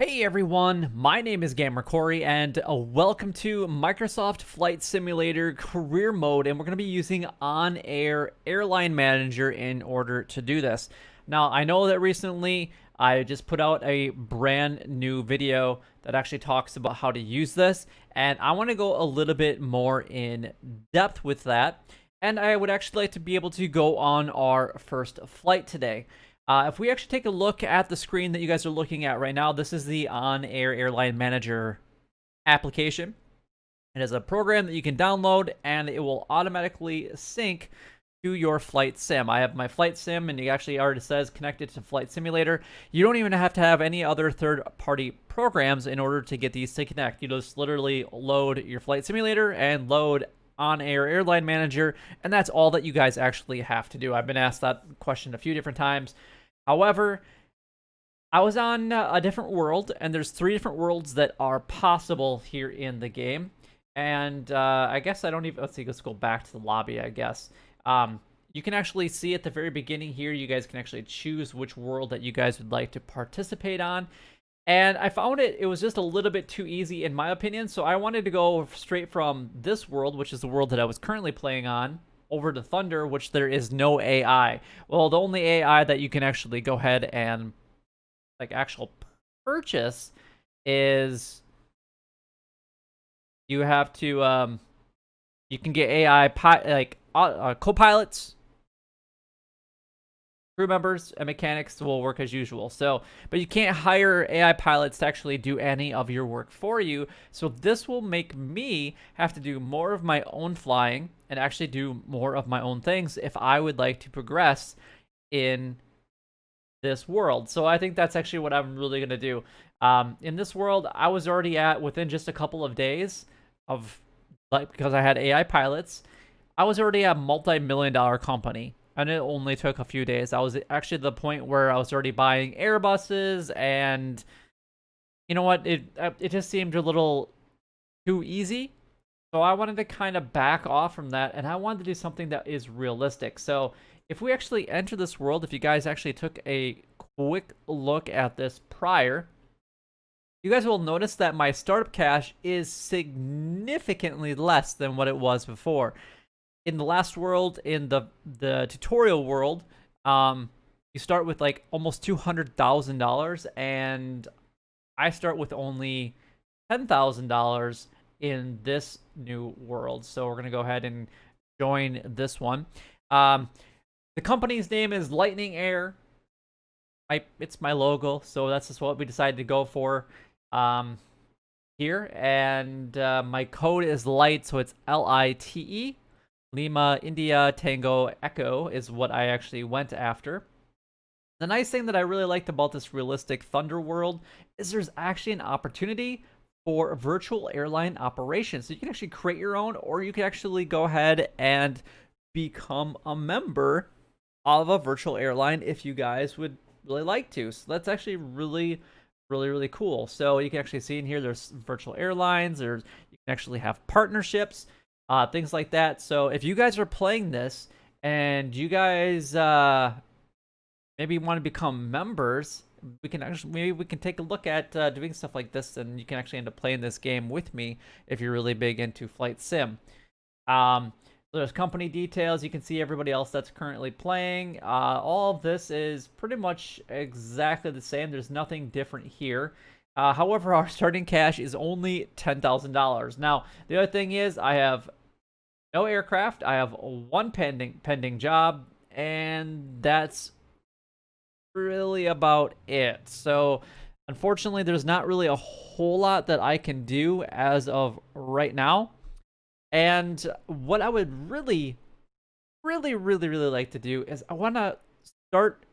Hey everyone, my name is Gamer Corey, and welcome to Microsoft Flight Simulator Career Mode, and we're going to be using OnAir Airline Manager in order to do this. Now, I know that recently I just put out a brand new video that actually talks about how to use this, and I want to go a little bit more in depth with that, and I would actually like to be able to go on our first flight today. If we actually take a look at the screen that you guys are looking at right now, this is the OnAir Airline Manager application. It is a program that you can download, and it will automatically sync to your flight sim. I have my flight sim, and it actually already says connected to Flight Simulator. You don't even have to have any other third-party programs in order to get these to connect. You just literally load your Flight Simulator and load OnAir Airline Manager, and that's all that you guys actually have to do. I've been asked that question a few different times. However, I was on a different world, and there's 3 different worlds that are possible here in the game. And I guess I don't even, let's go back to the lobby, I guess. You can actually see at the very beginning here, you guys can actually choose which world that you guys would like to participate on. And I found it was just a little bit too easy in my opinion, so I wanted to go straight from this world, which is the world that I was currently playing on, over to Thunder, which there is no AI. Well, the only AI that you can actually go ahead and actual purchase is you have to you can get AI co-pilots, crew members, and mechanics will work as usual. So, but you can't hire AI pilots to actually do any of your work for you. So this will make me have to do more of my own flying and actually do more of my own things if I would like to progress in this world. So I think that's actually what I'm really going to do. In this world, I was already at, within just a couple of days of, because I had AI pilots, I was already a multi-million-dollar company. And it only took a few days. I was actually at the point where I was already buying Airbuses, and you know what? It just seemed a little too easy. So I wanted to kind of back off from that, and I wanted to do something that is realistic. So if we actually enter this world, if you guys actually took a quick look at this prior, you guys will notice that my startup cash is significantly less than what it was before. In the last world, in the tutorial world, you start with like almost $200,000, and I start with only $10,000 in this new world. So we're gonna go ahead and join this one. The company's name is Lightning Air. It's my logo, so that's just what we decided to go for here. And my code is LIGHT, so it's LITE. Lima, India, Tango, Echo is what I actually went after. The nice thing that I really liked about this realistic Thunder world is there's actually an opportunity for virtual airline operations. So you can actually create your own, or you can actually go ahead and become a member of a virtual airline if you guys would really like to. So that's actually really cool. So you can actually see in here there's virtual airlines, you can actually have partnerships. Things like that. So if you guys are playing this and you guys maybe want to become members, maybe we can take a look at doing stuff like this, and you can actually end up playing this game with me if you're really big into flight sim. So there's company details. You can see everybody else that's currently playing. All of this is pretty much exactly the same. There's nothing different here. However, our starting cash is only $10,000. Now, the other thing is I have no aircraft. I have one pending job, and that's really about it. So, unfortunately, there's not really a whole lot that I can do as of right now. And what I would really like to do is I want to start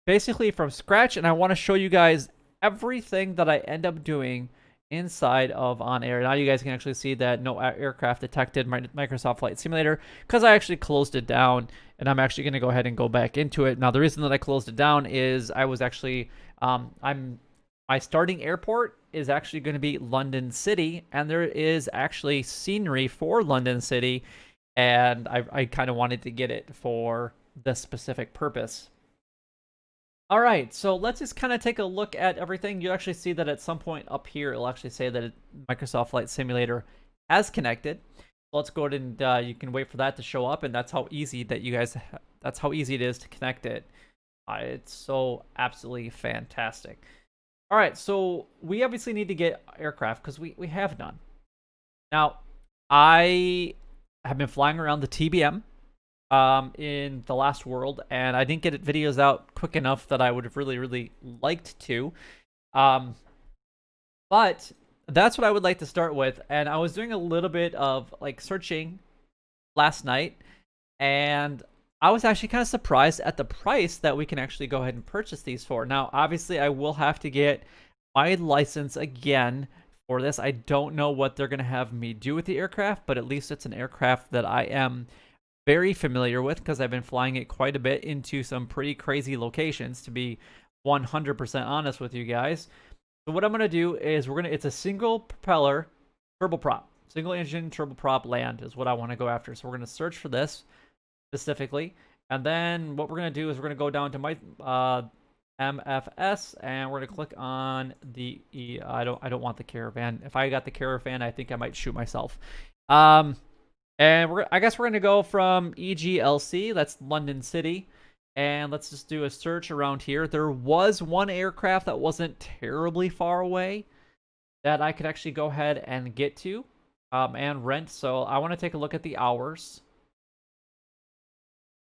basically from scratch, and I want to show you guys everything that I end up doing inside of OnAir. Now you guys can actually see that no aircraft detected Microsoft Flight Simulator, because I actually closed it down, and I'm actually going to go ahead and go back into it. Now the reason that I closed it down is I was actually my starting airport is actually going to be London City, and there is actually scenery for London City, and I kind of wanted to get it for this specific purpose. All right, so let's just kind of take a look at everything. You actually see that at some point up here, it'll actually say that Microsoft Flight Simulator has connected. Let's go ahead and you can wait for that to show up, and that's how easy that you guys. That's how easy it is to connect it. It's so absolutely fantastic. All right, so we obviously need to get aircraft because we have none. Now, I have been flying around the TBM in the last world, and I didn't get videos out quick enough that I would have really liked to. But that's what I would like to start with, and I was doing a little bit of like searching last night, and I was actually kind of surprised at the price that we can actually go ahead and purchase these for. Now, obviously, I will have to get my license again for this. I don't know what they're going to have me do with the aircraft, but at least it's an aircraft that I am very familiar with because I've been flying it quite a bit into some pretty crazy locations, to be 100% honest with you guys. So what I'm going to do is it's a single propeller turboprop. Single engine turboprop land is what I want to go after. So we're going to search for this specifically. And then what we're going to do is we're going to go down to my MFS, and we're going to click on the I don't want the caravan. If I got the caravan, I think I might shoot myself. And I guess we're going to go from EGLC, that's London City. And let's just do a search around here. There was one aircraft that wasn't terribly far away that I could actually go ahead and get to and rent. So I want to take a look at the hours.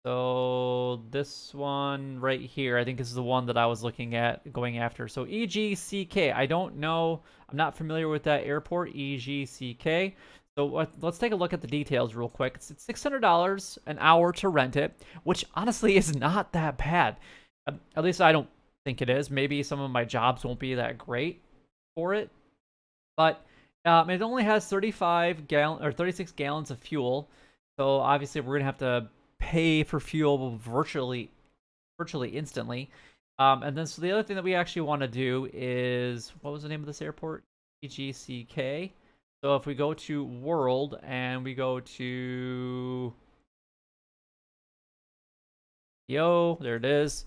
So this one right here, I think this is the one that I was looking at going after. So EGCK, I don't know. I'm not familiar with that airport, EGCK. So let's take a look at the details real quick. It's $600 an hour to rent it, which honestly is not that bad. At least I don't think it is. Maybe some of my jobs won't be that great for it. But it only has 36 gallons of fuel. So obviously we're going to have to pay for fuel virtually instantly. And then so the other thing that we actually want to do is, what was the name of this airport? EGCK. So if we go to world and we go to there it is.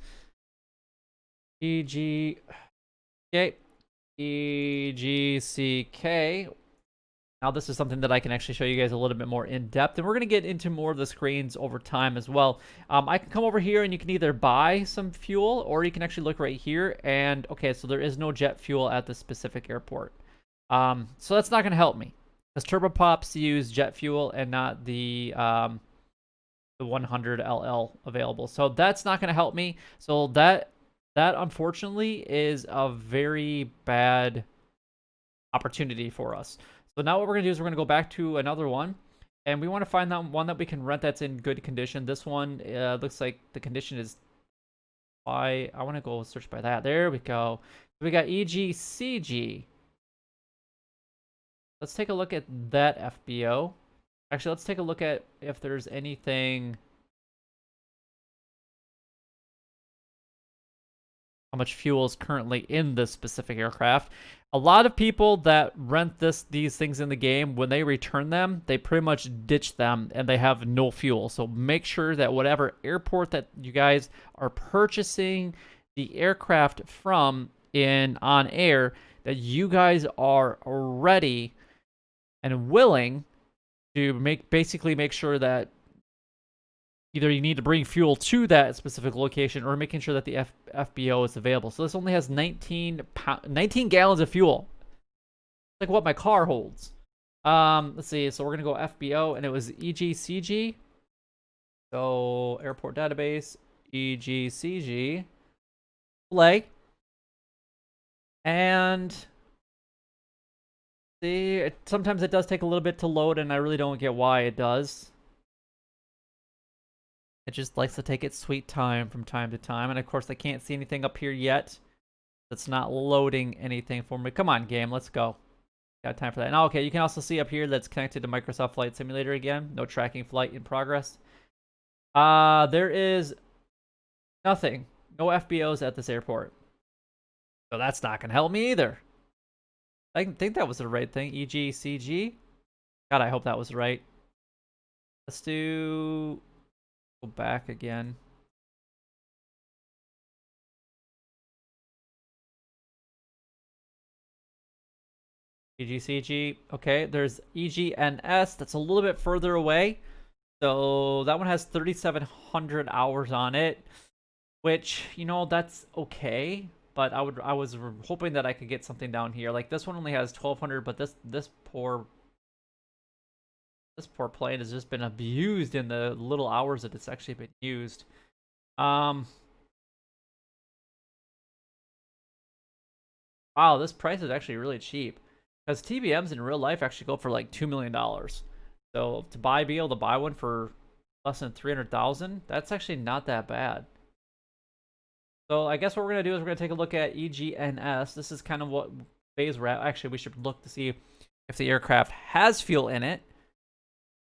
EGCK. Now this is something that I can actually show you guys a little bit more in depth, and we're going to get into more of the screens over time as well. I can come over here and you can either buy some fuel, or you can actually look right here and, okay, so there is no jet fuel at this specific airport. So that's not going to help me, because turboprops use jet fuel and not the 100 LL available. So that's not going to help me. So that unfortunately is a very bad opportunity for us. So now what we're going to do is we're going to go back to another one, and we want to find that one that we can rent that's in good condition. This one looks like the condition is I want to go search by that. There we go. We got EGCG. Let's take a look at that FBO. Actually, let's take a look at if there's anything, how much fuel is currently in this specific aircraft. A lot of people that rent these things in the game, when they return them, they pretty much ditch them and they have no fuel. So make sure that whatever airport that you guys are purchasing the aircraft from in OnAir, that you guys are ready and willing to basically make sure that either you need to bring fuel to that specific location, or making sure that the FBO is available. So this only has 19 gallons of fuel. It's like what my car holds. Let's see. So we're going to go FBO, and it was EGCG. So airport database, EGCG. Play. And see, sometimes it does take a little bit to load, and I really don't get why it does. It just likes to take its sweet time from time to time. And of course, I can't see anything up here yet. That's not loading anything for me. Come on, game. Let's go. Got time for that. Now, okay, you can also see up here that's connected to Microsoft Flight Simulator again. No tracking flight in progress. There is nothing. No FBOs at this airport. So that's not going to help me either. I think that was the right thing. EGCG. God, I hope that was right. Let's do... Go back again. EGCG. Okay, there's EGNS. That's a little bit further away. So that one has 3,700 hours on it, which, you know, that's okay. But I was hoping that I could get something down here. Like this one only has 1,200, but this poor plane has just been abused in the little hours that it's actually been used. Wow, this price is actually really cheap. Because TBMs in real life actually go for like $2 million. So to be able to buy one for less than 300,000, that's actually not that bad. So I guess what we're gonna do is we're gonna take a look at EGNS. This is kind of what phase we're at. Actually, we should look to see if the aircraft has fuel in it.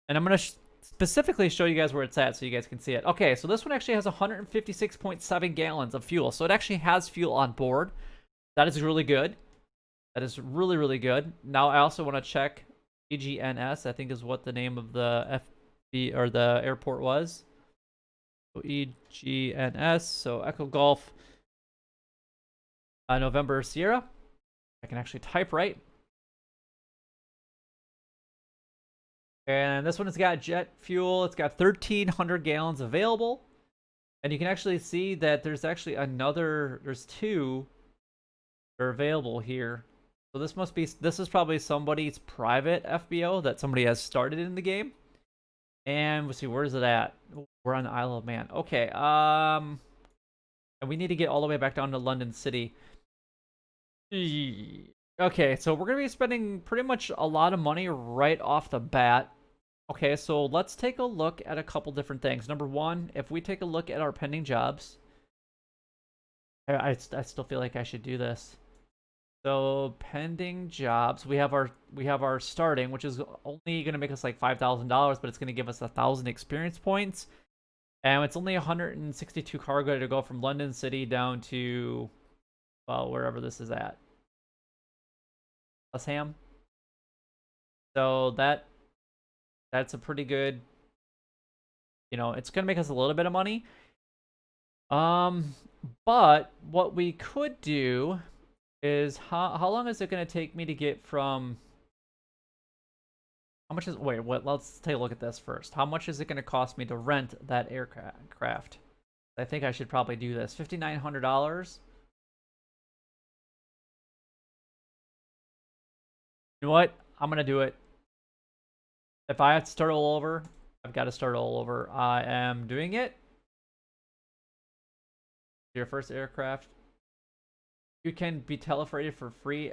And I'm gonna specifically show you guys where it's at so you guys can see it. Okay, so this one actually has 156.7 gallons of fuel. So it actually has fuel on board. That is really good. That is really, really good. Now I also want to check EGNS, I think is what the name of the FB or the airport was. So EGNS, so Echo Golf November Sierra. I can actually type right. And this one has got jet fuel. It's got 1,300 gallons available. And you can actually see that there's actually there's two that are available here. So this is probably somebody's private FBO that somebody has started in the game. And we'll see, where is it at? We're on the Isle of Man. Okay, and we need to get all the way back down to London City. Okay, so we're gonna be spending pretty much a lot of money right off the bat. Okay, so let's take a look at a couple different things. Number one, if we take a look at our pending jobs, I still feel like I should do this. So pending jobs, we have our starting, which is only gonna make us like $5,000, but it's gonna give us 1,000 experience points, and it's only 162 cargo to go from London City down to, well, wherever this is at, Ham. So that's a pretty good, you know, it's gonna make us a little bit of money. But what we could do is how long is it gonna take me to get from, how much is, wait, what, let's take a look at this first. How much is it gonna cost me to rent that aircraft? I think I should probably do this. $5,900. You know what? I'm gonna do it. If I have to start all over, I've got to start all over. I am doing it. Your first aircraft. You can be teleported for free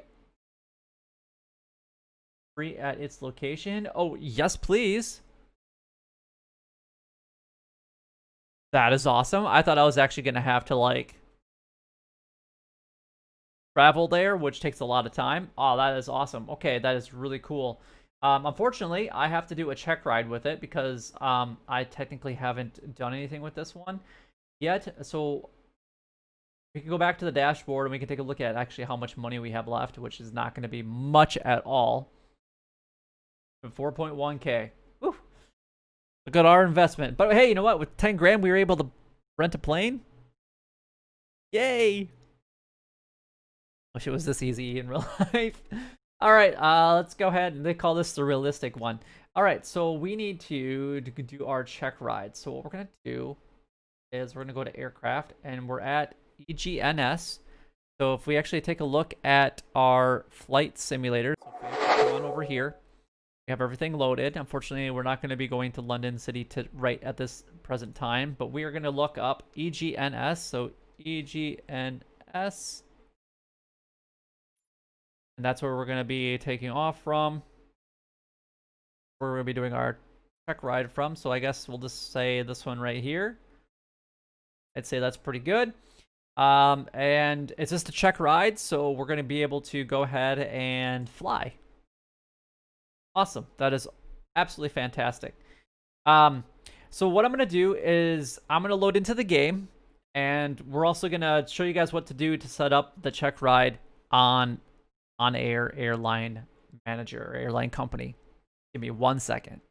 at its location. Oh, yes, please. That is awesome. I thought I was actually going to have to, like, travel there, which takes a lot of time. Oh, that is awesome. Okay, that is really cool. Unfortunately, I have to do a check ride with it because I technically haven't done anything with this one yet. So we can go back to the dashboard and we can take a look at actually how much money we have left, which is not going to be much at all. 4.1k. Woo. Look at our investment. But hey, you know what? With 10 grand, we were able to rent a plane. Yay! Wish it was this easy in real life. All right, let's go ahead and they call this the realistic one. All right, so we need to do our check ride. So what we're gonna do is we're gonna go to aircraft and we're at EGNS. So if we actually take a look at our flight simulators, come on over here. We have everything loaded. Unfortunately, we're not going to be going to London City right at this present time, but we are going to look up EGNS. So EGNS. And that's where we're going to be taking off from. Where we're going to be doing our check ride from. So I guess we'll just say this one right here. I'd say that's pretty good. And it's just a check ride, so we're going to be able to go ahead and fly. Awesome. That is absolutely fantastic. So what I'm going to do is I'm going to load into the game, and we're also going to show you guys what to do to set up the check ride on OnAir airline manager, airline company. Give me 1 second.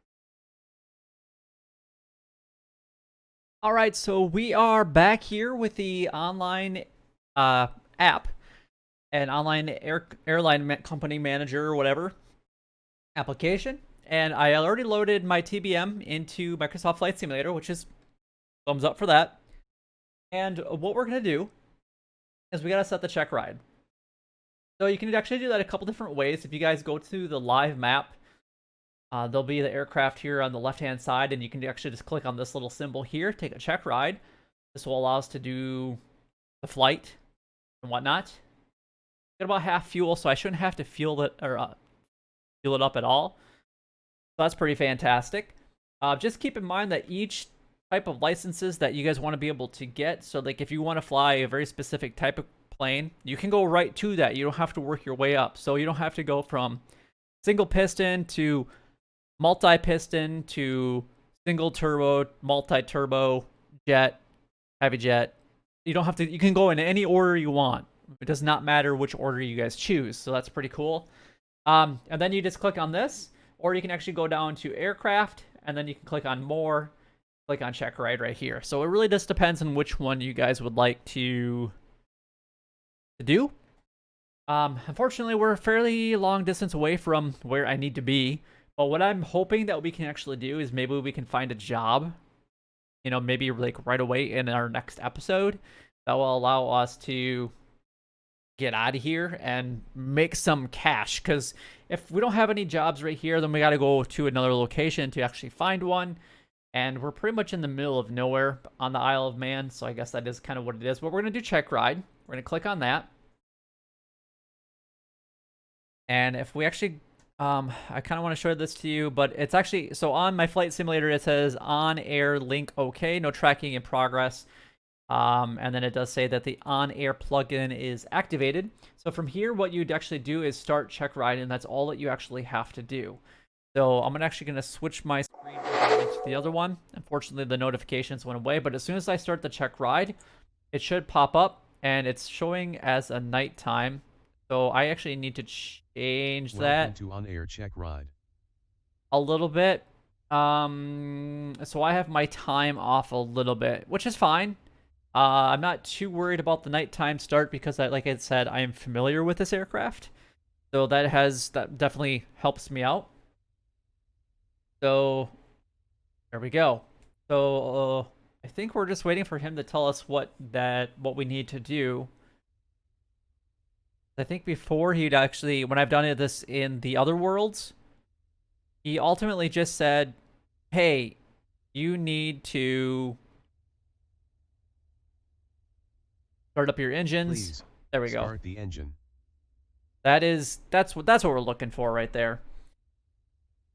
All right, so we are back here with the online app. an online airline company manager or whatever application, and I already loaded my TBM into Microsoft Flight Simulator, which is thumbs up for that. And what we're gonna do is we gotta set the check ride. So you can actually do that a couple different ways. If you guys go to the live map, there'll be the aircraft here on the left-hand side, and you can actually just click on this little symbol here, take a check ride. This will allow us to do the flight and whatnot. Got about half fuel, so I shouldn't have to fuel it or fuel it up at all. So that's pretty fantastic. Just keep in mind that each type of licenses that you guys want to be able to get, so like if you want to fly a very specific type of plane, you can go right to that. You don't have to work your way up. So you don't have to go from single piston to multi-piston to single turbo, multi-turbo, jet, heavy jet. You don't have to, you can go in any order you want. It does not matter which order you guys choose. So that's pretty cool. And then you just click on this, or you can actually go down to aircraft, and then you can click on more, click on Checkride right here. So it really just depends on which one you guys would like to do. Unfortunately, we're a fairly long distance away from where I need to be. But what I'm hoping that we can actually do is maybe we can find a job, you know, maybe like right away in our next episode that will allow us to get out of here and make some cash. Because if we don't have any jobs right here, then we got to go to another location to actually find one. And we're pretty much in the middle of nowhere on the Isle of Man. So I guess that is kind of what it is. But we're going to do Checkride. We're going to click on that. And if we actually, I kind of want to show this to you, but it's actually, so on my flight simulator, it says OnAir link OK, no tracking in progress. And then it does say that the OnAir plugin is activated. So from here, what you'd actually do is start Checkride, and that's all that you actually have to do. So I'm actually going to switch my screen to the other one. Unfortunately, the notifications went away, but as soon as I start the Checkride, it should pop up, and it's showing as a nighttime. So I actually need to change that to OnAir Checkride a little bit. So I have my time off a little bit, which is fine. I'm not too worried about the nighttime start because, like I said, I am familiar with this aircraft. So that definitely helps me out. So there we go. So I think we're just waiting for him to tell us what we need to do. I think before he'd actually, when I've done this in the other worlds, he ultimately just said, hey, you need to start up your engines. Please, there we go. Start the engine. That's what we're looking for right there.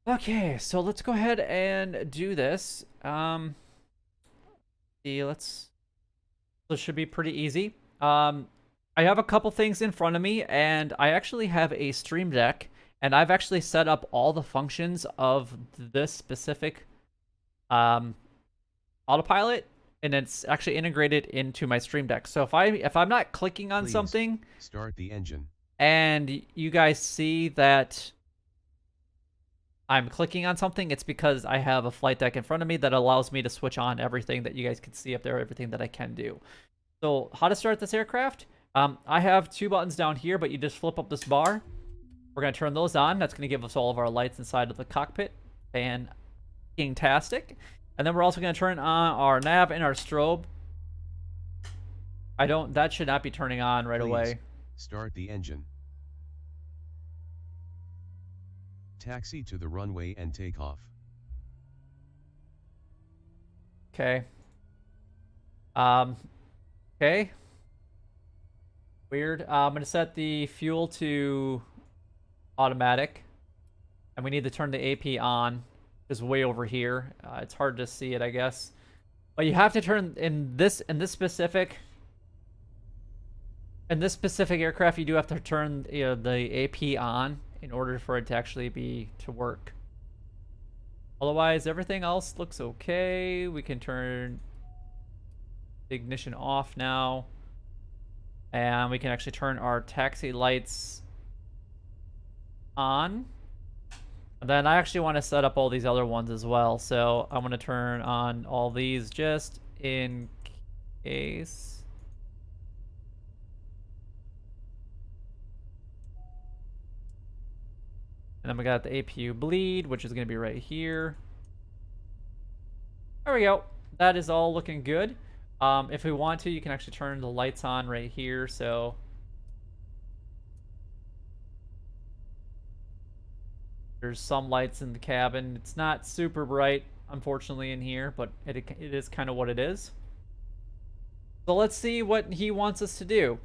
Okay, so let's go ahead and do this. See, this should be pretty easy. I have a couple things in front of me, and I actually have a Stream Deck, and I've actually set up all the functions of this specific autopilot, and it's actually integrated into my Stream Deck. So if I'm not clicking on something, start the engine, and you guys see that I'm clicking on something, it's because I have a flight deck in front of me that allows me to switch on everything that you guys can see up there, everything that I can do. So how to start this aircraft? I have two buttons down here, but you just flip up this bar. We're going to turn those on. That's going to give us all of our lights inside of the cockpit. Fantastic. And then we're also going to turn on our nav and our strobe. That should not be turning on right away. Start the engine. Taxi to the runway and take off. Okay. Okay. Weird. I'm going to set the fuel to automatic. And we need to turn the AP on. It's way over here. It's hard to see it, I guess. But you have to turn in this specific aircraft, you do have to turn the AP on in order for it to actually work. Otherwise, everything else looks okay. We can turn the ignition off now. And we can actually turn our taxi lights on. And then I actually want to set up all these other ones as well. So I'm going to turn on all these just in case. And then we got the Apu Bleed, which is going to be right here. There we go. That is all looking good. If we want to, you can actually turn the lights on right here. So there's some lights in the cabin. It's not super bright, unfortunately, in here, but it is kind of what it is. So let's see what he wants us to do.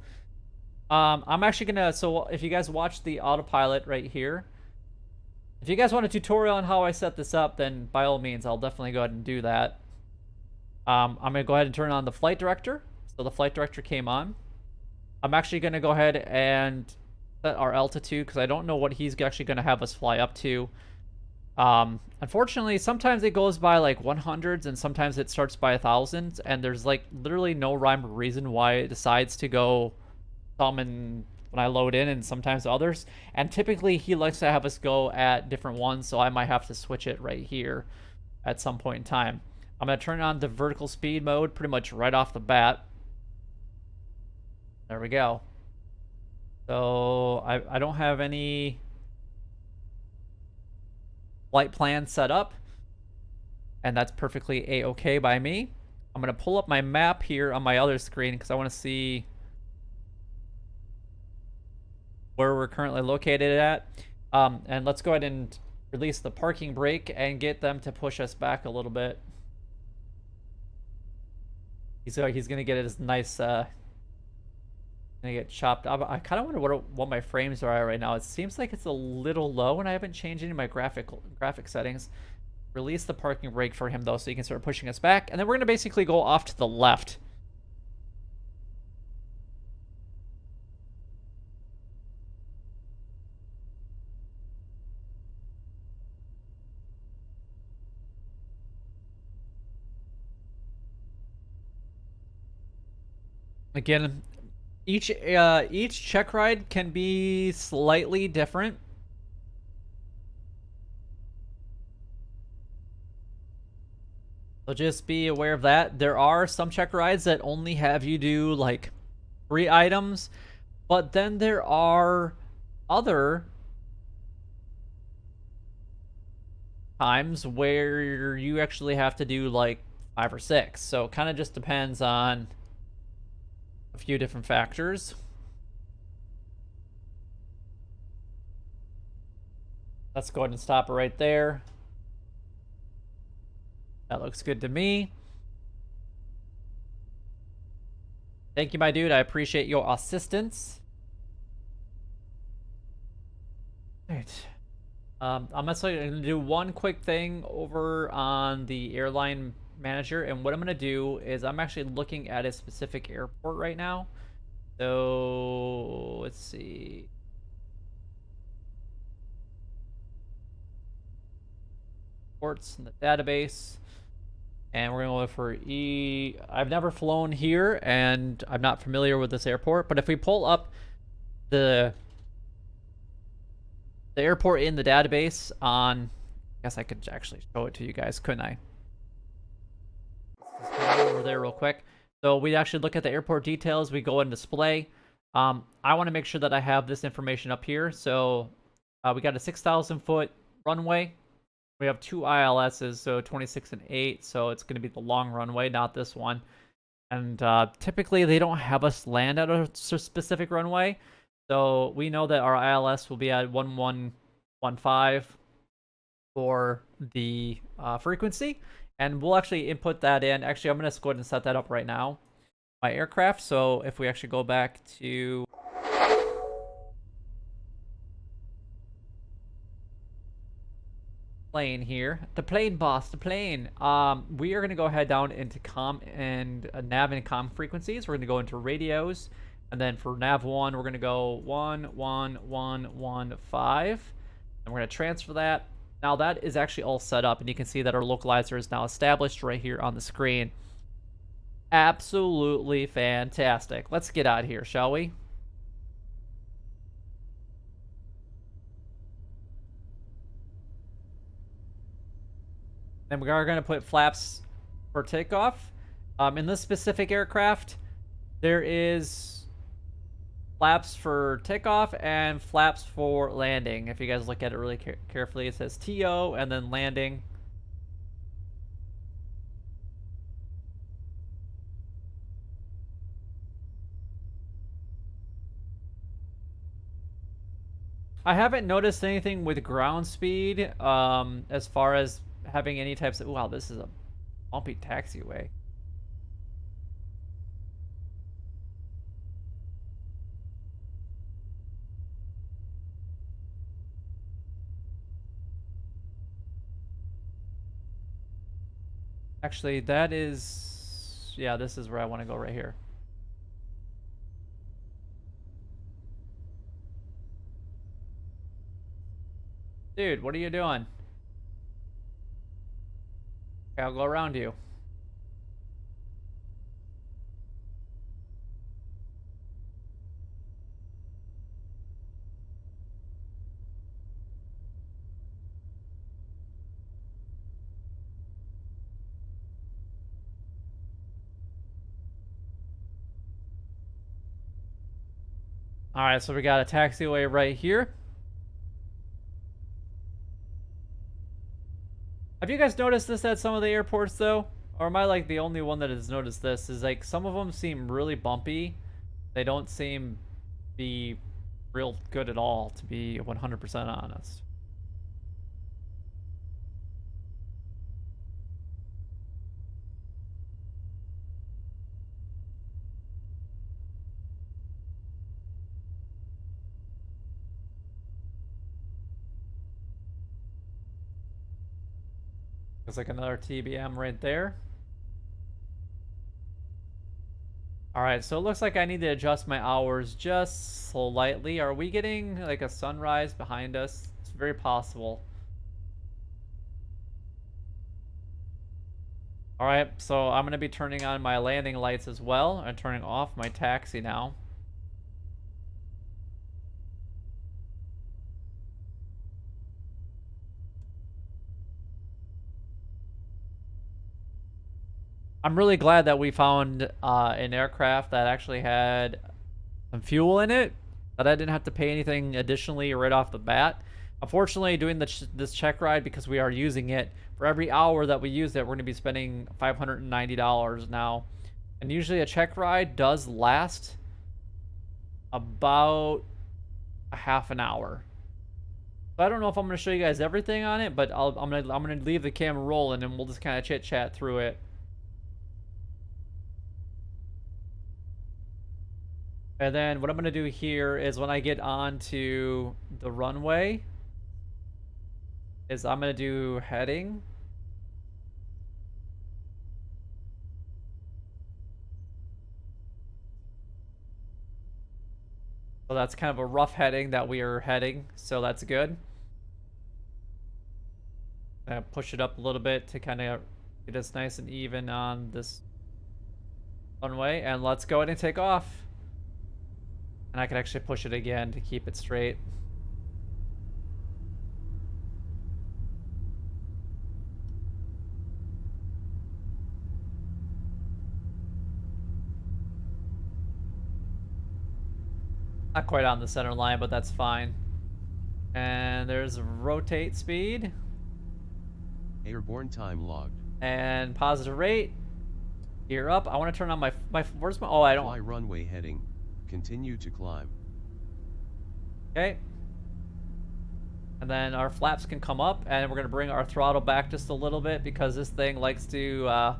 I'm actually gonna, so if you guys watch the autopilot right here, if you guys want a tutorial on how I set this up, then by all means, I'll definitely go ahead and do that. I'm gonna go ahead and turn on the flight director. So the flight director came on. I'm actually gonna go ahead and set our altitude because I don't know what he's actually gonna have us fly up to. Unfortunately, sometimes it goes by like 100s and sometimes it starts by 1000s, and there's like literally no rhyme or reason why it decides to go some and when I load in and sometimes others. And typically he likes to have us go at different ones, so I might have to switch it right here at some point in time. I'm going to turn on the vertical speed mode pretty much right off the bat. There we go. So I don't have any flight plan set up, and that's perfectly a-okay by me. I'm going to pull up my map here on my other screen because I want to see where we're currently located at. And let's go ahead and release the parking brake and get them to push us back a little bit. He's gonna get his nice gonna get chopped up. I kind of wonder what my frames are at right now. It seems like it's a little low, and I haven't changed any of my graphic settings. Release the parking brake for him though, so he can start pushing us back, and then we're gonna basically go off to the left. Again, each Checkride can be slightly different. So just be aware of that. There are some Checkrides that only have you do like 3 items, but then there are other times where you actually have to do like 5 or 6. So it kind of just depends on a few different factors. Let's go ahead and stop it right there. That looks good to me. Thank you, my dude. I appreciate your assistance. All right. I'm actually going to do one quick thing over on the airline manager, and what I'm going to do is I'm actually looking at a specific airport right now. So let's see. Ports in the database, and we're going to look for I've never flown here and I'm not familiar with this airport, but if we pull up the airport in the database on, I guess I could actually show it to you guys, couldn't I? Let's go over there real quick. So we actually look at the airport details. We go and display. I want to make sure that I have this information up here. So we got a 6,000 foot runway. We have 2 ILSs, so 26 and 8. So it's going to be the long runway, not this one. And typically they don't have us land at a specific runway. So we know that our ILS will be at 1115 for the frequency. And we'll actually input that in. Actually, I'm going to go ahead and set that up right now. My aircraft. So if we actually go back to plane here, the plane boss, the plane. We are going to go ahead down into comm and nav and comm frequencies. We're going to go into radios. And then for nav 1, we're going to go 11115. And we're going to transfer that. Now that is actually all set up, and you can see that our localizer is now established right here on the screen. Absolutely fantastic. Let's get out of here, shall we? And we are going to put flaps for takeoff. In this specific aircraft, there is flaps for takeoff and flaps for landing. If you guys look at it really carefully, it says TO and then landing. I haven't noticed anything with ground speed as far as having any types of... Wow, this is a bumpy taxiway. Actually, that is... Yeah, this is where I want to go right here. Dude, what are you doing? Okay, I'll go around you. Alright, so we got a taxiway right here. Have you guys noticed this at some of the airports though? Or am I like the only one that has noticed this? Is like some of them seem really bumpy. They don't seem to be real good at all, to be 100% honest. There's like another TBM right there. Alright, so it looks like I need to adjust my hours just slightly. Are we getting like a sunrise behind us? It's very possible. Alright, so I'm going to be turning on my landing lights as well and turning off my taxi now. I'm really glad that we found an aircraft that actually had some fuel in it, that I didn't have to pay anything additionally right off the bat. Unfortunately, doing this check ride, because we are using it, for every hour that we use it, we're going to be spending $590 now. And usually a check ride does last about a half an hour. So I don't know if I'm going to show you guys everything on it, but I'm gonna leave the camera rolling and we'll just kind of chit chat through it. And then what I'm going to do here is when I get onto the runway is I'm going to do heading. So that's kind of a rough heading that we are heading, so that's good. Push it up a little bit to kind of get us nice and even on this runway, and let's go ahead and take off. And I can actually push it again to keep it straight. Not quite on the center line, but that's fine. And there's rotate speed. Airborne time logged. And positive rate. Gear up. I want to turn on my where's my... Oh, I don't... Fly runway heading. Continue to climb. Okay. And then our flaps can come up, and we're going to bring our throttle back just a little bit because this thing likes to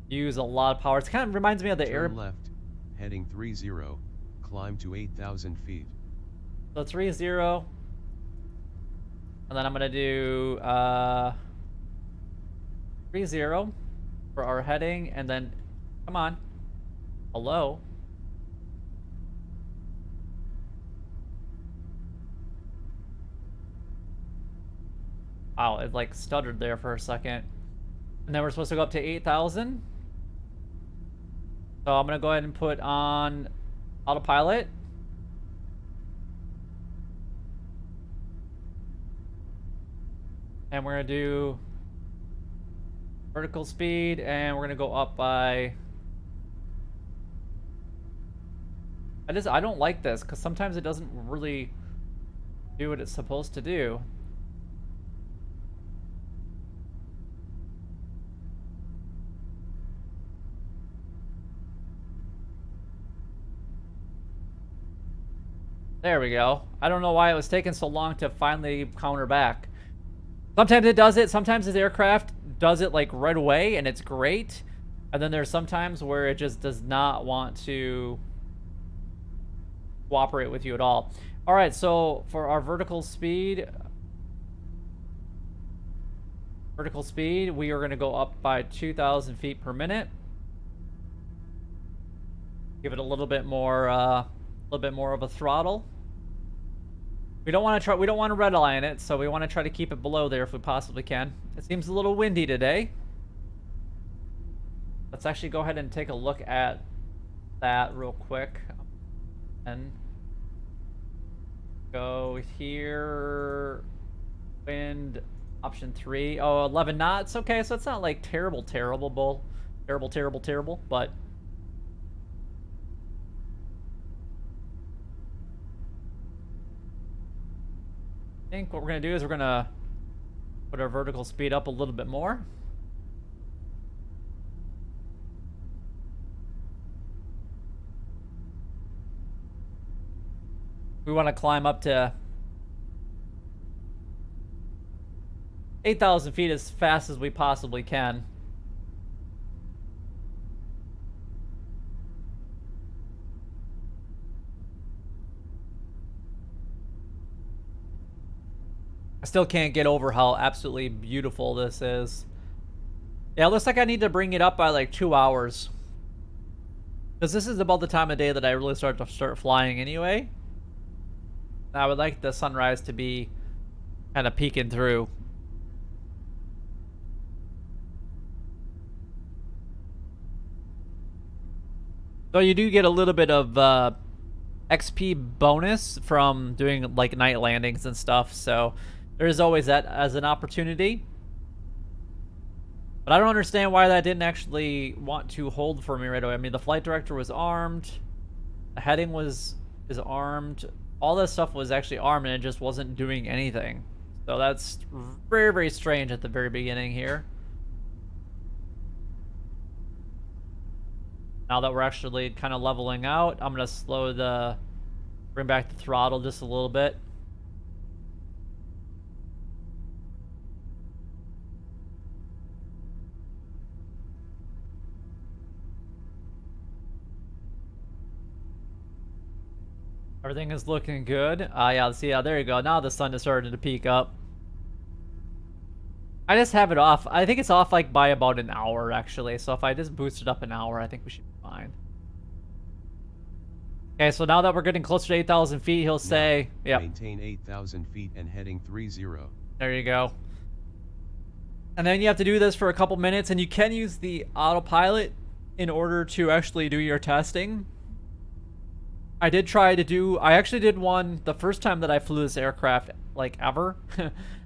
use a lot of power. It kind of reminds me of the air... Turn left, heading 30, climb to 8,000 feet. So 30. And then I'm going to do 30 for our heading, and then... Come on. Hello. Wow, it like stuttered there for a second. And then we're supposed to go up to 8,000. So I'm going to go ahead and put on autopilot. And we're going to do vertical speed, and we're going to go up by I don't like this because sometimes it doesn't really do what it's supposed to do. There we go. I don't know why it was taking so long to finally counter back. Sometimes it does it. Sometimes this aircraft does it like right away and it's great. And then there's sometimes where it just does not want to cooperate with you at all. All right, so for our vertical speed, we are going to go up by 2,000 feet per minute. Give it a little bit more of a throttle. We don't want to redline it, so we want to try to keep it below there if we possibly can. It seems a little windy today. Let's actually go ahead and take a look at that real quick. And go here, wind option 3. Oh, 11 knots. Okay, so it's not like terrible, but I think what we're gonna do is we're gonna put our vertical speed up a little bit more. We want to climb up to 8,000 feet as fast as we possibly can. I still can't get over how absolutely beautiful this is. Yeah, it looks like I need to bring it up by like 2 hours. Because this is about the time of day that I really start flying anyway. I would like the sunrise to be kind of peeking through. So you do get a little bit of XP bonus from doing like night landings and stuff. So there's always that as an opportunity. But I don't understand why that didn't actually want to hold for me right away. I mean, the flight director was armed. The heading is armed. All this stuff was actually armed and it just wasn't doing anything. So that's very, very strange at the very beginning here. Now that we're actually kind of leveling out, I'm going to bring back the throttle just a little bit. Everything is looking good. Yeah, see, there you go. Now the sun is starting to peak up. I just have it off. I think it's off like by about an hour, actually. So if I just boost it up an hour, I think we should be fine. Okay, so now that we're getting closer to 8,000 feet, he'll say, yeah. Maintain 8,000 feet and heading 30. There you go. And then you have to do this for a couple minutes, and you can use the autopilot in order to actually do your testing. I actually did one the first time that I flew this aircraft, like ever.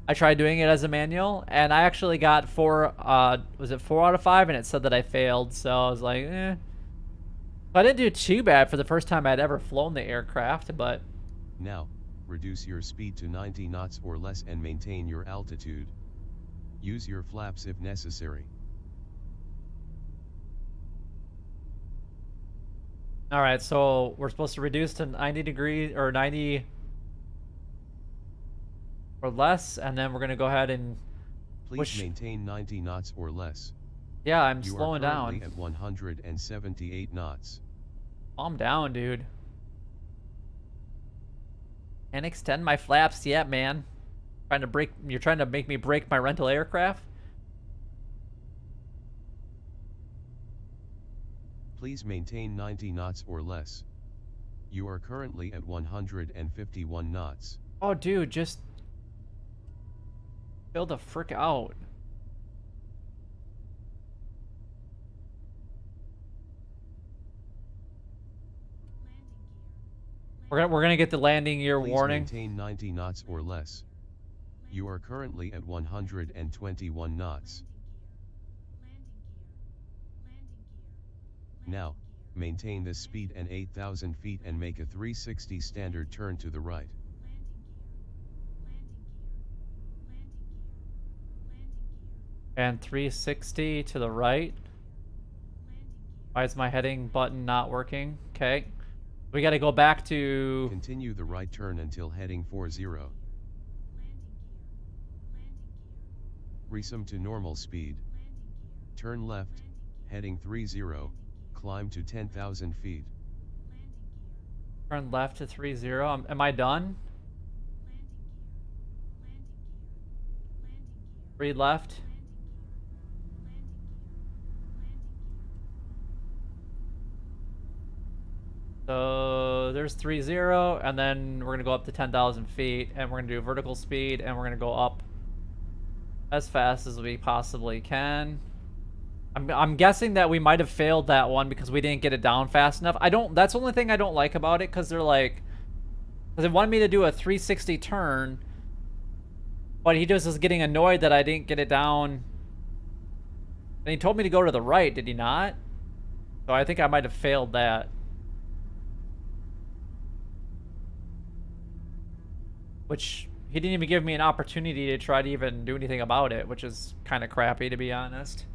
I tried doing it as a manual, and I actually got 4 out of 5, and it said that I failed, so I was like, eh. I didn't do too bad for the first time I'd ever flown the aircraft, but... Now, reduce your speed to 90 knots or less and maintain your altitude. Use your flaps if necessary. All right, so we're supposed to reduce to 90 degrees or 90 or less, and then we're gonna go ahead and please maintain 90 knots or less. Yeah, I'm slowing down. You are currently at 178 knots. Calm down, dude. And extend my flaps yet, man. You're trying to make me break my rental aircraft? Please maintain 90 knots or less. You are currently at 151 knots. Oh, dude, just chill the frick out. We're gonna get the landing gear warning. Please maintain 90 knots or less. You are currently at 121 knots. Now, maintain this speed and 8,000 feet and make a 360 standard turn to the right. And 360 to the right. Why is my heading button not working? Okay. We got to go back to... Continue the right turn until heading 40. Resume to normal speed. Turn left, heading 30, climb to 10,000 feet. Turn left to 30. Am I done? 3 left. So there's 30, and then we're gonna go up to 10,000 feet, and we're gonna do vertical speed, and we're gonna go up as fast as we possibly can. I'm guessing that we might have failed that one because we didn't get it down fast enough. That's the only thing I don't like about it, because they're like, because they wanted me to do a 360 turn, but he just was getting annoyed that I didn't get it down. And he told me to go to the right, did he not? So I think I might have failed that. Which, he didn't even give me an opportunity to try to even do anything about it, which is kind of crappy, to be honest.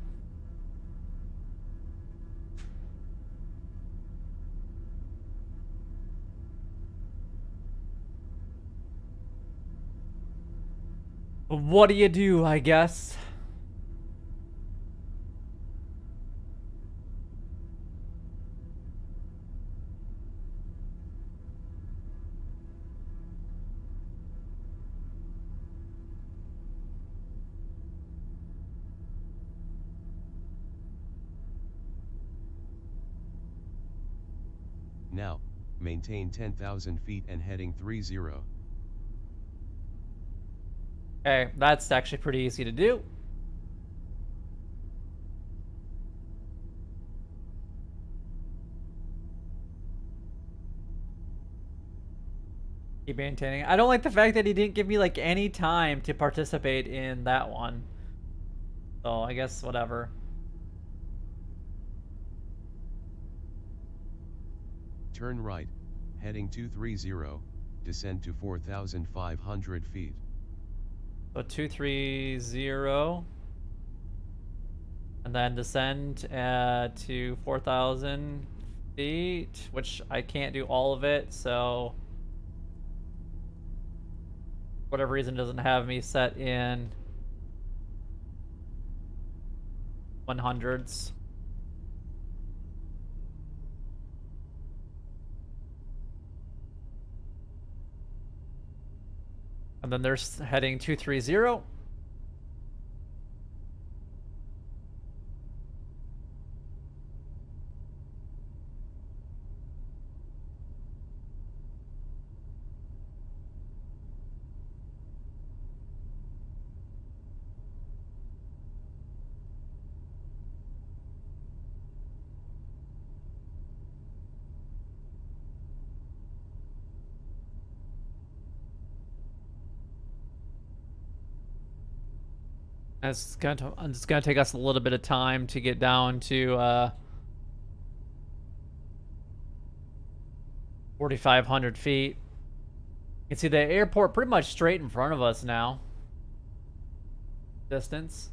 What do you do, I guess? Now, maintain 10,000 feet and heading 30. Okay, that's actually pretty easy to do. Keep maintaining. I don't like the fact that he didn't give me like any time to participate in that one. So I guess whatever. Turn right, heading 230, descend to 4,500 feet. So 230, and then descend to 4,000 feet, which I can't do all of it, so for whatever reason doesn't have me set in 100s. And then there's heading 230. It's gonna take us a little bit of time to get down to 4,500 feet. You can see the airport pretty much straight in front of us now. Distance.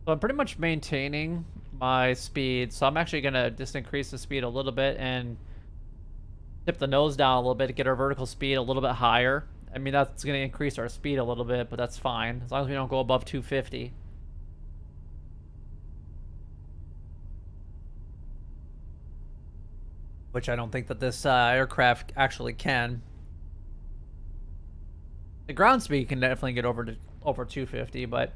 So I'm pretty much maintaining my speed, so I'm actually gonna just increase the speed a little bit and tip the nose down a little bit to get our vertical speed a little bit higher. I mean, that's gonna increase our speed a little bit, but that's fine, as long as we don't go above 250. Which I don't think that this aircraft actually can. The ground speed can definitely get over 250, but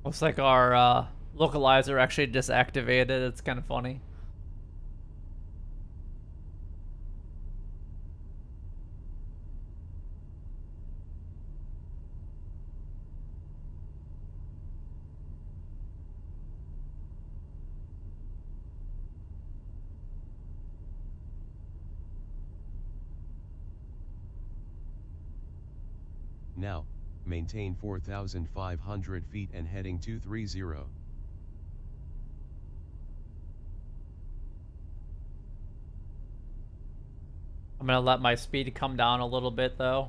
Looks like our localizer actually disactivated. It's kind of funny. Now, maintain 4,500 feet and heading 230. I'm gonna let my speed come down a little bit though.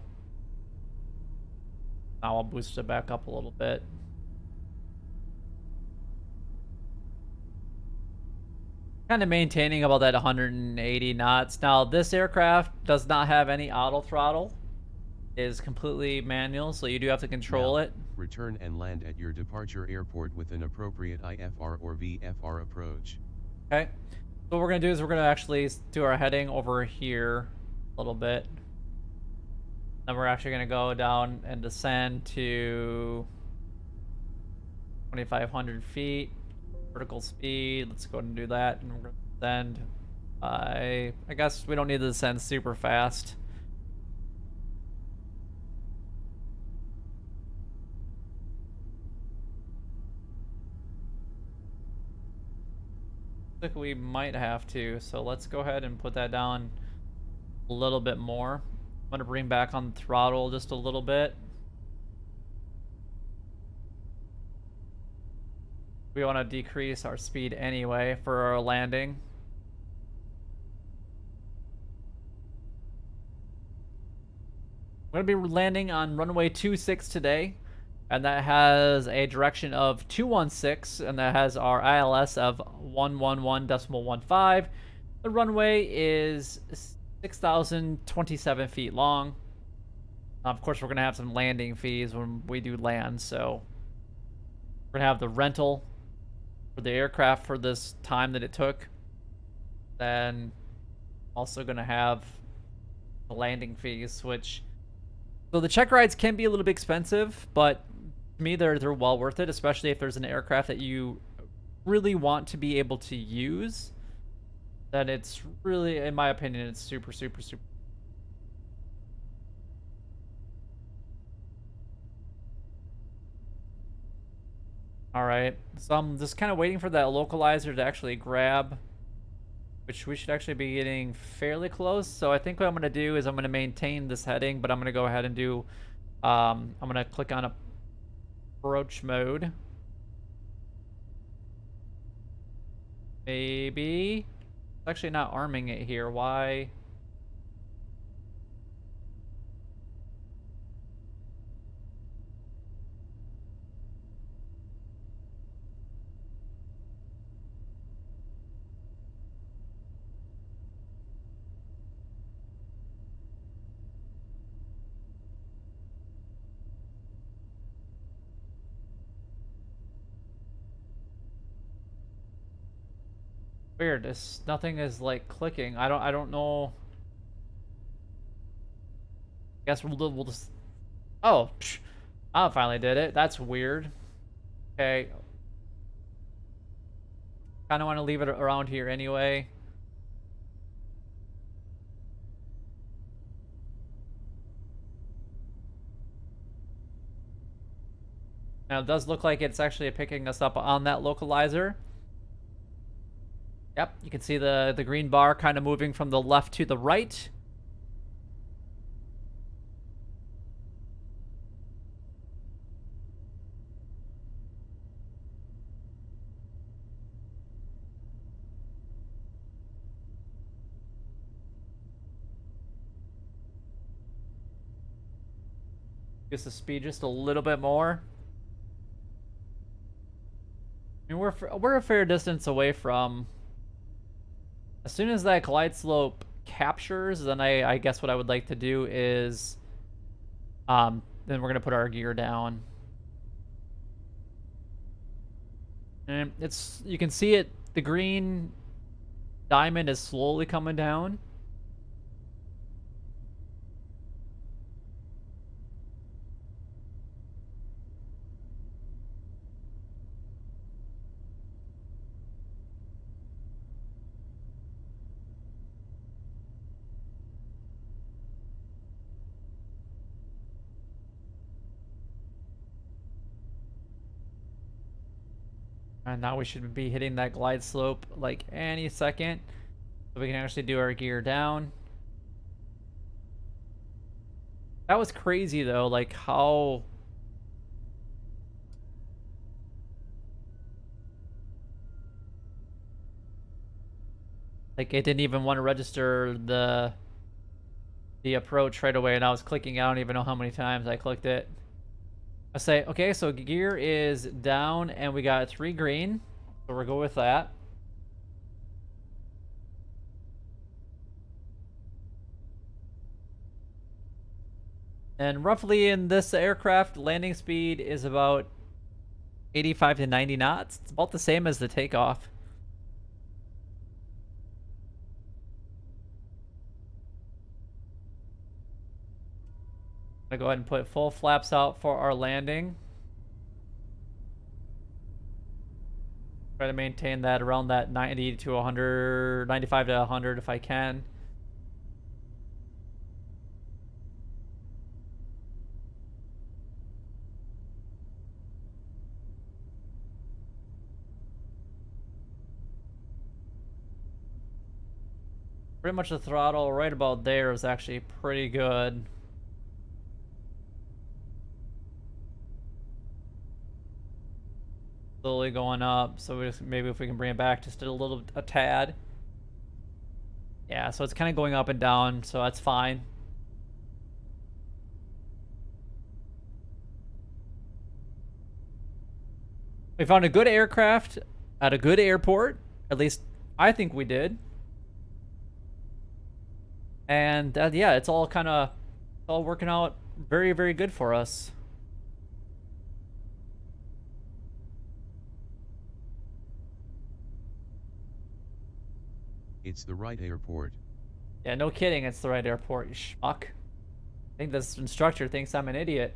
Now I'll boost it back up a little bit. Kind of maintaining about that 180 knots. Now this aircraft does not have any auto throttle. It is completely manual, so you do have to control it. Return and land at your departure airport with an appropriate IFR or VFR approach. Okay. So what we're gonna do is we're gonna actually do our heading over here a little bit. Then we're actually gonna go down and descend to 2,500 feet. Vertical speed. Let's go ahead and do that. And we're gonna descend. I guess we don't need to descend super fast. Looks like we might have to. So let's go ahead and put that down a little bit more. I'm gonna bring back on the throttle just a little bit. We want to decrease our speed anyway for our landing. We're going to be landing on runway 26 today, and that has a direction of 216, and that has our ILS of 111.15. The runway is 6,027 feet long. Of course, we're going to have some landing fees when we do land, so we're going to have the rental for the aircraft for this time that it took. Then also going to have the landing fees, which, so the check rides can be a little bit expensive, but to me they're well worth it, especially if there's an aircraft that you really want to be able to use. Then it's really, in my opinion, it's super. Alright, so I'm just kind of waiting for that localizer to actually grab, which we should actually be getting fairly close. So I think what I'm going to do is I'm going to maintain this heading, but I'm going to go ahead and do, I'm going to click on approach mode. Maybe. It's actually not arming it here. Why? Weird. This nothing is like clicking. I don't know. Guess we'll just. Oh, psh, I finally did it. That's weird. Okay. Kind of want to leave it around here anyway. Now it does look like it's actually picking us up on that localizer. Yep, you can see the green bar kind of moving from the left to the right. Use the speed just a little bit more. I mean, we're a fair distance away from. As soon as that glide slope captures, then I guess what I would like to do is, then we're gonna put our gear down. And it's, you can see it, the green diamond is slowly coming down. And now we should be hitting that glide slope like any second. So we can actually do our gear down. That was crazy though, like how... Like it didn't even want to register the approach right away, and I was clicking. I don't even know how many times I clicked it. I say, okay, so gear is down, and we got 3 green, so we'll go with that. And roughly in this aircraft, landing speed is about 85 to 90 knots. It's about the same as the takeoff. I'm gonna go ahead and put full flaps out for our landing. Try to maintain that around that 90 to 100, 95 to 100 if I can. Pretty much the throttle right about there is actually pretty good. Slowly going up, so we just, maybe if we can bring it back just a tad. Yeah, so it's kind of going up and down, so that's fine. We found a good aircraft at a good airport. At least I think we did. And yeah, it's all working out very, very good for us. It's the right airport. Yeah, no kidding, it's the right airport, you schmuck. I think this instructor thinks I'm an idiot.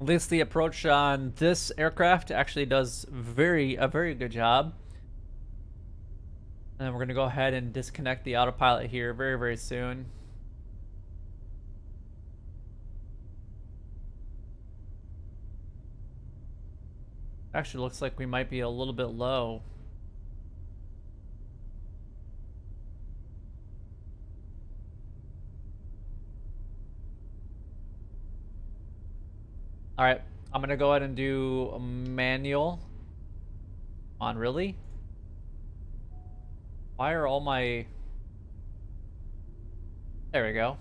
At least the approach on this aircraft actually does a very good job. And then we're gonna go ahead and disconnect the autopilot here very, very soon. Actually looks like we might be a little bit low. All right, I'm gonna go ahead and do a manual. On, really? Why are all my... There we go.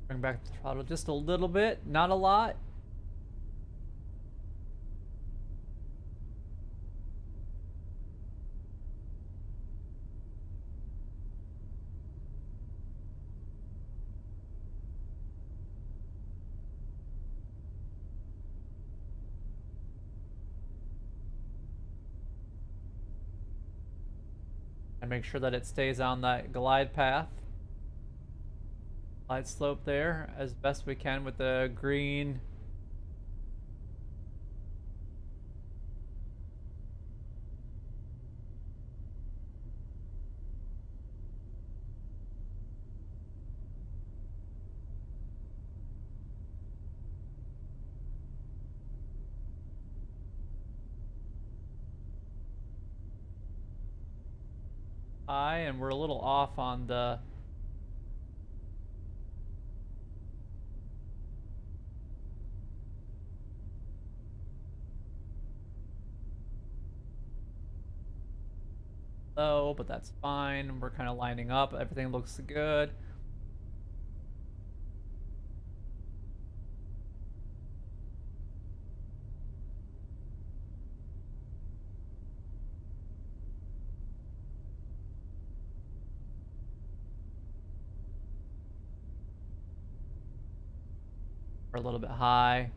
Bring back the throttle just a little bit, not a lot. And make sure that it stays on that glide path. Glide slope there as best we can with the green. High, and we're a little off on the... low, but that's fine. We're kind of lining up. Everything looks good. We're a little bit high.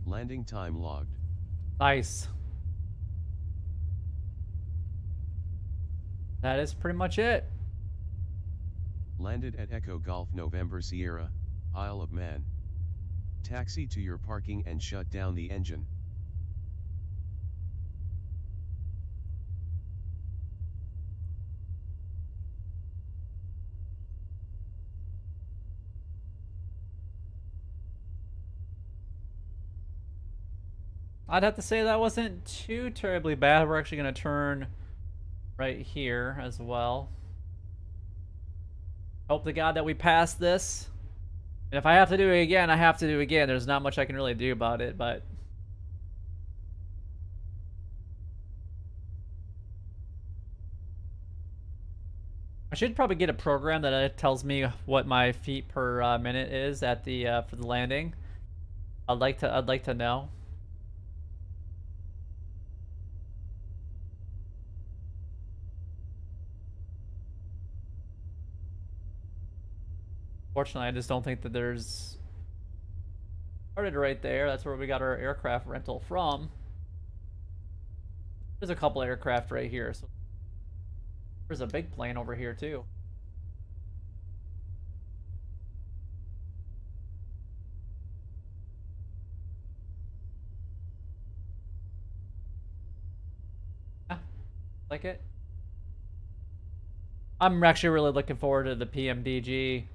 Landing time logged. Nice. That is pretty much it. Landed at Echo Golf November Sierra, Isle of Man. Taxi to your parking and shut down the engine. I'd have to say that wasn't too terribly bad. We're actually going to turn right here as well. Hope to God that we pass this. And if I have to do it again, I have to do it again. There's not much I can really do about it, but... I should probably get a program that tells me what my feet per minute is at the for the landing. I'd like to know. Fortunately, I just don't think that there's... Started right there. That's where we got our aircraft rental from. There's a couple aircraft right here. So there's a big plane over here too. Yeah, like it. I'm actually really looking forward to the PMDG.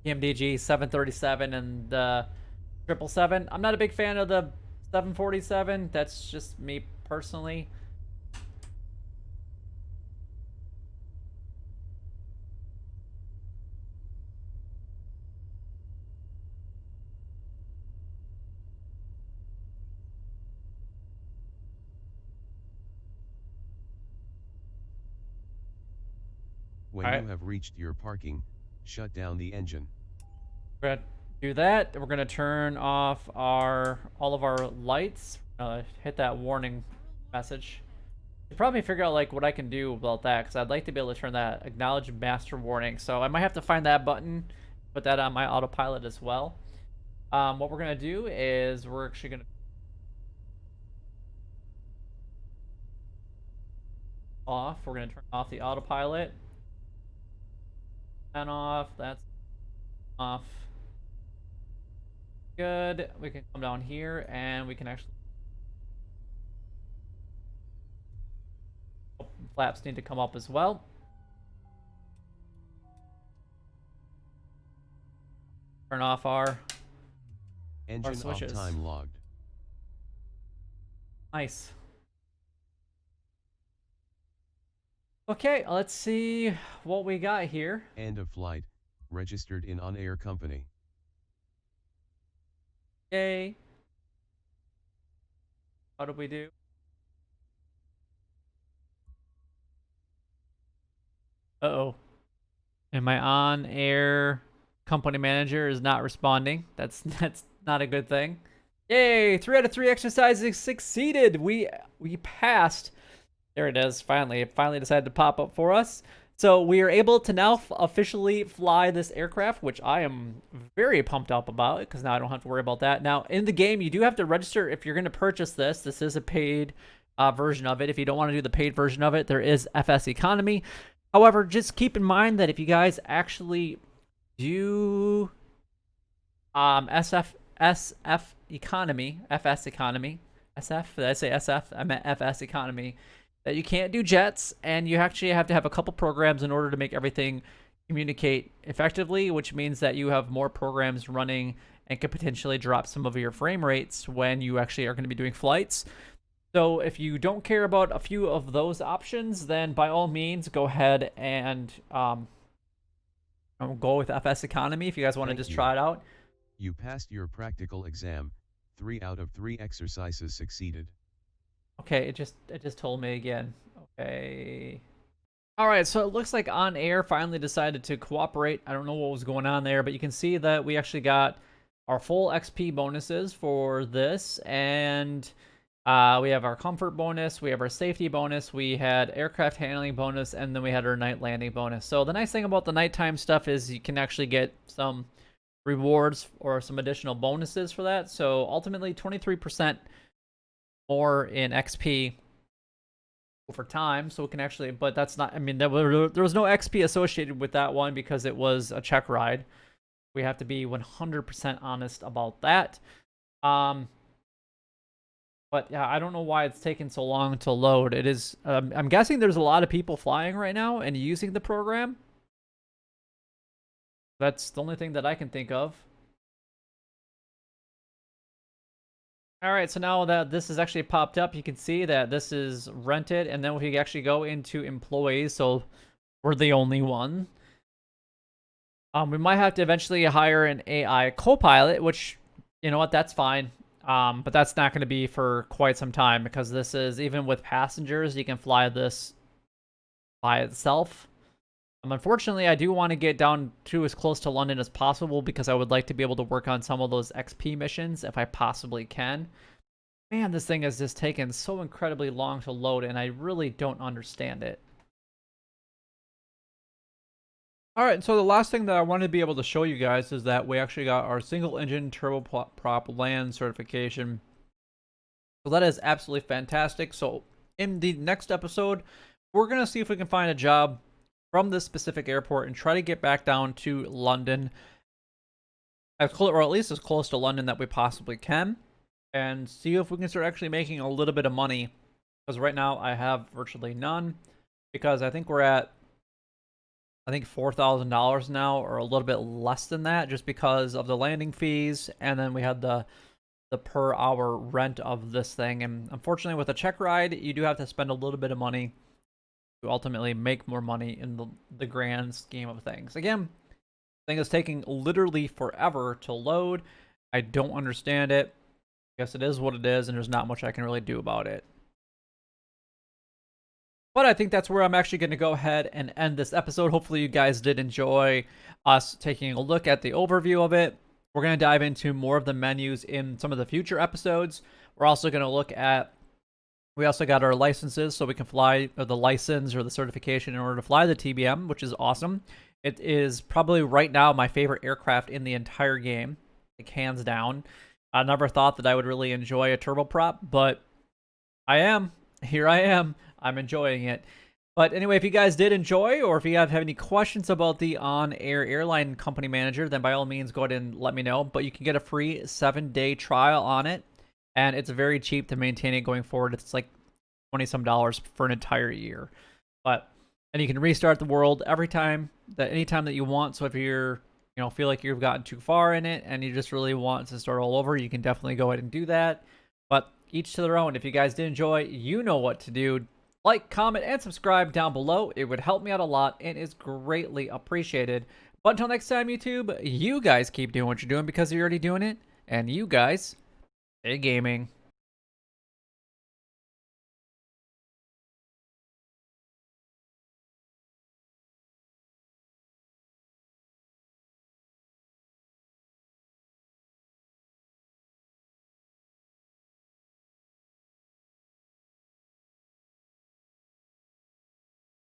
PMDG 737 and the 777. I'm not a big fan of the 747. That's just me personally. When All right. you have reached your parking, shut down the engine. We're gonna do that. We're gonna turn off all of our lights. Hit that warning message. You probably figure out like what I can do about that because I'd like to be able to turn that acknowledge master warning. So I might have to find that button, put that on my autopilot as well. What we're gonna do is we're actually gonna off. We're gonna turn off the autopilot. And off. That's off. Good. We can come down here and we can actually... Flaps need to come up as well. Turn off our Engine off switches. time logged. Nice. Okay, let's see what we got here. End of flight, registered in OnAir company. Yay. How did we do? Uh-oh. And my on-air company manager is not responding. That's not a good thing. Yay! 3 out of 3 exercises succeeded. We passed. There it is. Finally, it finally decided to pop up for us. So we are able to now officially fly this aircraft, which I am very pumped up about because now I don't have to worry about that. Now, in the game, you do have to register if you're going to purchase this. This is a paid version of it. If you don't want to do the paid version of it, there is FS Economy. However, just keep in mind that if you guys actually do SF Economy, FS Economy, SF, did I say SF? I meant FS Economy. That you can't do jets, and you actually have to have a couple programs in order to make everything communicate effectively, which means that you have more programs running and could potentially drop some of your frame rates when you actually are going to be doing flights. So if you don't care about a few of those options, then by all means, go ahead and go with FS Economy if you guys want to just try it out. You passed your practical exam. 3 out of 3 exercises succeeded. Okay, it just told me again. Okay. All right, so it looks like OnAir finally decided to cooperate. I don't know what was going on there, but you can see that we actually got our full XP bonuses for this, and we have our comfort bonus, we have our safety bonus, we had aircraft handling bonus, and then we had our night landing bonus. So the nice thing about the nighttime stuff is you can actually get some rewards or some additional bonuses for that. So ultimately 23% more in XP over time, so it can actually, but that's not, I mean, there was no XP associated with that one because it was a check ride. We have to be 100% honest about that. But yeah, I don't know why it's taking so long to load. It is, I'm guessing there's a lot of people flying right now and using the program. That's the only thing that I can think of. All right, so now that this is actually popped up, you can see that this is rented, and then we actually go into employees, so we're the only one. We might have to eventually hire an AI co-pilot, which, you know what, that's fine. But that's not going to be for quite some time because this is, even with passengers, you can fly this by itself. Unfortunately, I do want to get down to as close to London as possible because I would like to be able to work on some of those XP missions if I possibly can. Man, this thing has just taken so incredibly long to load, and I really don't understand it. All right, so the last thing that I wanted to be able to show you guys is that we actually got our single engine turboprop land certification. So that is absolutely fantastic. So in the next episode, we're going to see if we can find a job from this specific airport and try to get back down to London, or at least as close to London that we possibly can, and see if we can start actually making a little bit of money. Because right now I have virtually none, because I think we're at, $4,000 now, or a little bit less than that, just because of the landing fees, and then we had the per hour rent of this thing. And unfortunately, with a check ride, you do have to spend a little bit of money to ultimately make more money in the grand scheme of things. Again, the thing is taking literally forever to load. I don't understand it. I guess it is what it is, and there's not much I can really do about it. But I think that's where I'm actually going to go ahead and end this episode. Hopefully you guys did enjoy us taking a look at the overview of it. We're going to dive into more of the menus in some of the future episodes. We're also going to look at, we also got our licenses, so we can fly the license or the certification in order to fly the TBM, which is awesome. It is probably right now my favorite aircraft in the entire game, like hands down. I never thought that I would really enjoy a turboprop, but I am. Here I am. I'm enjoying it. But anyway, if you guys did enjoy, or if you have any questions about the OnAir airline company manager, then by all means go ahead and let me know. But you can get a free 7-day trial on it, and it's very cheap to maintain it going forward. It's like $20-some for an entire year. And you can restart the world anytime that you want. So if you're, feel like you've gotten too far in it and you just really want to start all over, you can definitely go ahead and do that. But each to their own. If you guys did enjoy, you know what to do. Like, comment, and subscribe down below. It would help me out a lot and is greatly appreciated. But until next time, YouTube, you guys keep doing what you're doing because you're already doing it. And you guys, stay gaming.